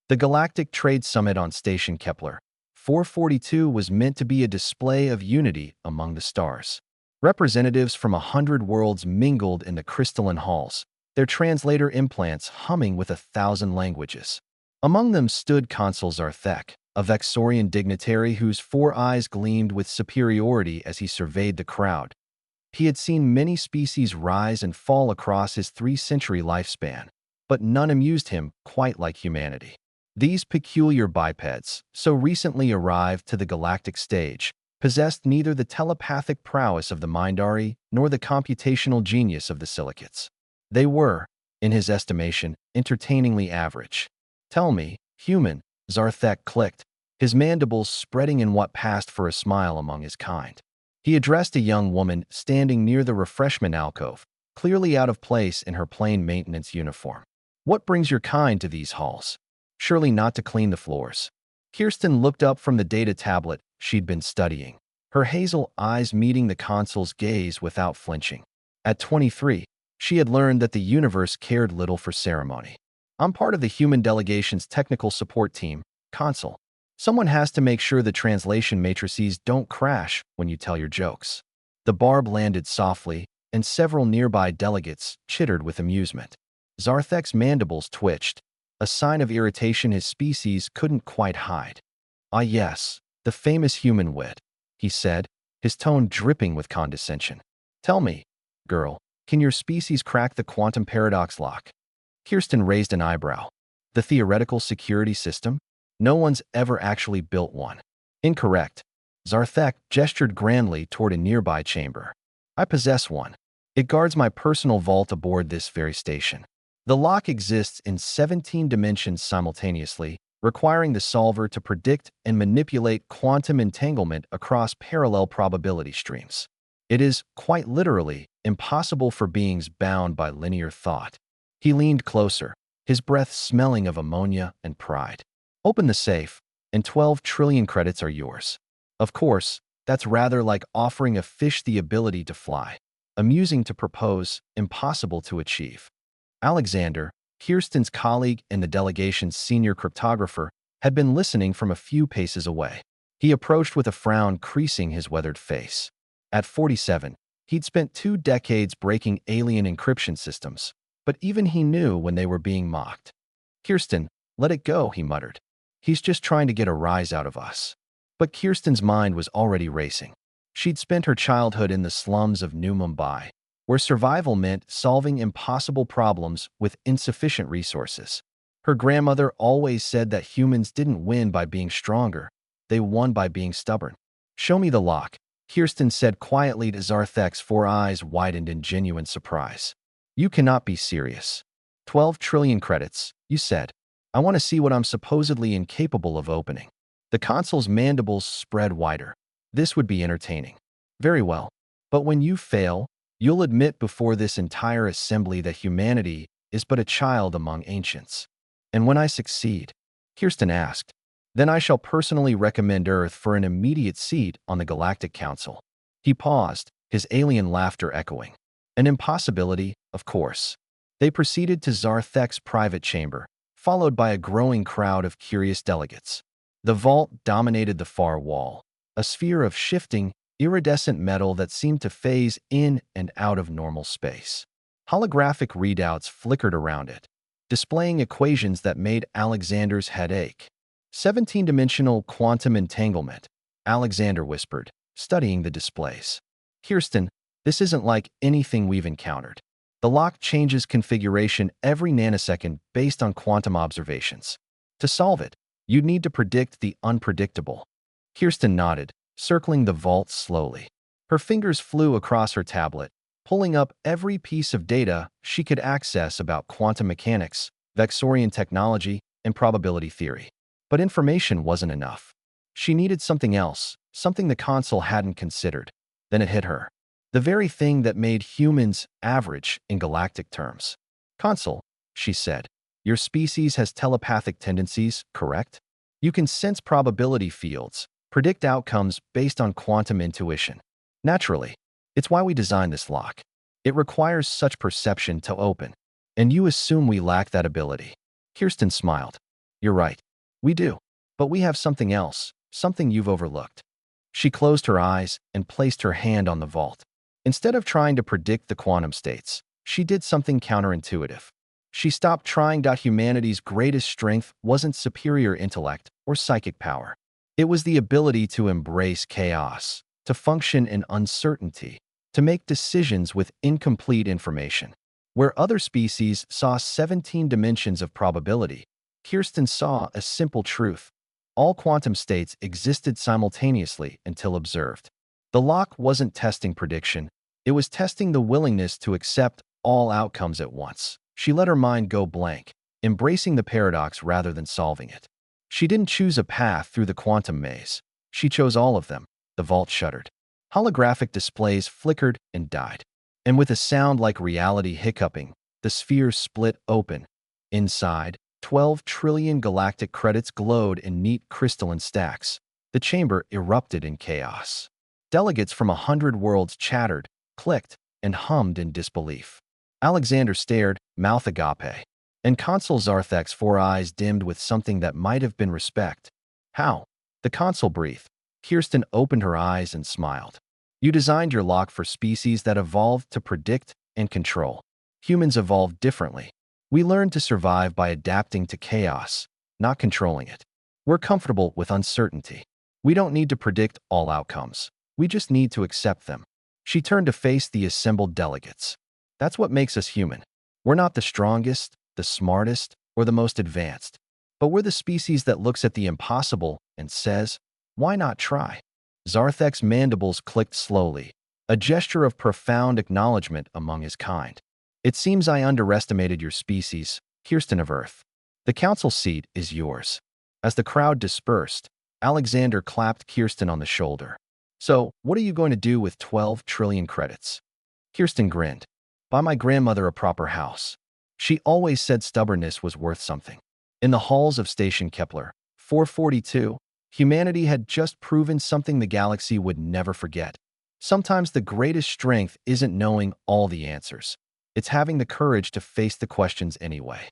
The Galactic Trade Summit on Station Kepler 442 was meant to be a display of unity among the stars. Representatives from 100 worlds mingled in the crystalline halls, their translator implants humming with 1,000 languages. Among them stood Consul Zarthek, a Vexorian dignitary whose 4 eyes gleamed with superiority as he surveyed the crowd. He had seen many species rise and fall across his 3-century lifespan, but none amused him quite like humanity. These peculiar bipeds, so recently arrived to the galactic stage, possessed neither the telepathic prowess of the Mindari nor the computational genius of the Silicates. They were, in his estimation, entertainingly average. "Tell me, human," Zarthek clicked, his mandibles spreading in what passed for a smile among his kind. He addressed a young woman standing near the refreshment alcove, clearly out of place in her plain maintenance uniform. "What brings your kind to these halls? Surely not to clean the floors." Kirsten looked up from the data tablet she'd been studying, her hazel eyes meeting the consul's gaze without flinching. At 23, she had learned that the universe cared little for ceremony. "I'm part of the human delegation's technical support team, Consul. Someone has to make sure the translation matrices don't crash when you tell your jokes." The barb landed softly, and several nearby delegates chittered with amusement. Zarthek's mandibles twitched, a sign of irritation his species couldn't quite hide. "Ah yes, the famous human wit," he said, his tone dripping with condescension. "Tell me, girl, can your species crack the quantum paradox lock?" Kirsten raised an eyebrow. "The theoretical security system? No one's ever actually built one." "Incorrect." Zarthek gestured grandly toward a nearby chamber. "I possess one. It guards my personal vault aboard this very station. The lock exists in 17 dimensions simultaneously, requiring the solver to predict and manipulate quantum entanglement across parallel probability streams. It is, quite literally, impossible for beings bound by linear thought." He leaned closer, his breath smelling of ammonia and pride. "Open the safe, and 12 trillion credits are yours." Of course, that's rather like offering a fish the ability to fly. Amusing to propose, impossible to achieve. Alexander, Kirsten's colleague and the delegation's senior cryptographer, had been listening from a few paces away. He approached with a frown creasing his weathered face. At 47, he'd spent 2 decades breaking alien encryption systems, but even he knew when they were being mocked. "Kirsten, let it go," he muttered. "He's just trying to get a rise out of us." But Kirsten's mind was already racing. She'd spent her childhood in the slums of New Mumbai, where survival meant solving impossible problems with insufficient resources. Her grandmother always said that humans didn't win by being stronger, they won by being stubborn. "Show me the lock," Kirsten said quietly to Zarthek's 4 eyes widened in genuine surprise. "You cannot be serious. 12 trillion credits, you said. I want to see what I'm supposedly incapable of opening." The consul's mandibles spread wider. "This would be entertaining." "Very well. But when you fail, you'll admit before this entire assembly that humanity is but a child among ancients." "And when I succeed?" Kirsten asked. "Then I shall personally recommend Earth for an immediate seat on the Galactic Council." He paused, his alien laughter echoing. "An impossibility, of course." They proceeded to Zarthek's private chamber, followed by a growing crowd of curious delegates. The vault dominated the far wall, a sphere of shifting, iridescent metal that seemed to phase in and out of normal space. Holographic readouts flickered around it, displaying equations that made Alexander's head ache. 17-dimensional quantum entanglement, Alexander whispered, studying the displays. "Kirsten, this isn't like anything we've encountered. The lock changes configuration every nanosecond based on quantum observations. To solve it, you'd need to predict the unpredictable." Kirsten nodded, circling the vault slowly. Her fingers flew across her tablet, pulling up every piece of data she could access about quantum mechanics, Vexorian technology, and probability theory. But information wasn't enough. She needed something else, something the consul hadn't considered. Then it hit her. The very thing that made humans average in galactic terms. "Consul," she said, "your species has telepathic tendencies, correct? You can sense probability fields, predict outcomes based on quantum intuition. Naturally, it's why we designed this lock. It requires such perception to open. And you assume we lack that ability." Kirsten smiled. You're right. We do. But we have something else, something you've overlooked. She closed her eyes and placed her hand on the vault. Instead of trying to predict the quantum states, she did something counterintuitive. She stopped trying. Humanity's greatest strength wasn't superior intellect or psychic power. It was the ability to embrace chaos, to function in uncertainty, to make decisions with incomplete information. Where other species saw 17 dimensions of probability, Kirsten saw a simple truth. All quantum states existed simultaneously until observed. The lock wasn't testing prediction, it was testing the willingness to accept all outcomes at once. She let her mind go blank, embracing the paradox rather than solving it. She didn't choose a path through the quantum maze. She chose all of them. The vault shuddered. Holographic displays flickered and died. And with a sound like reality hiccuping, the sphere split open. Inside, 12 trillion galactic credits glowed in neat crystalline stacks. The chamber erupted in chaos. Delegates from 100 worlds chattered, clicked, and hummed in disbelief. Alexander stared, mouth agape. And Consul Zarthek's 4 eyes dimmed with something that might have been respect. How? The consul breathed. Kirsten opened her eyes and smiled. You designed your lock for species that evolved to predict and control. Humans evolved differently. We learned to survive by adapting to chaos, not controlling it. We're comfortable with uncertainty. We don't need to predict all outcomes. We just need to accept them. She turned to face the assembled delegates. That's what makes us human. We're not the strongest, the smartest, or the most advanced. But we're the species that looks at the impossible and says, why not try? Zarthek's mandibles clicked slowly, a gesture of profound acknowledgement among his kind. It seems I underestimated your species, Kirsten of Earth. The council seat is yours. As the crowd dispersed, Alexander clapped Kirsten on the shoulder. So, what are you going to do with 12 trillion credits? Kirsten grinned. Buy my grandmother a proper house. She always said stubbornness was worth something. In the halls of Station Kepler, 442, humanity had just proven something the galaxy would never forget. Sometimes the greatest strength isn't knowing all the answers. It's having the courage to face the questions anyway.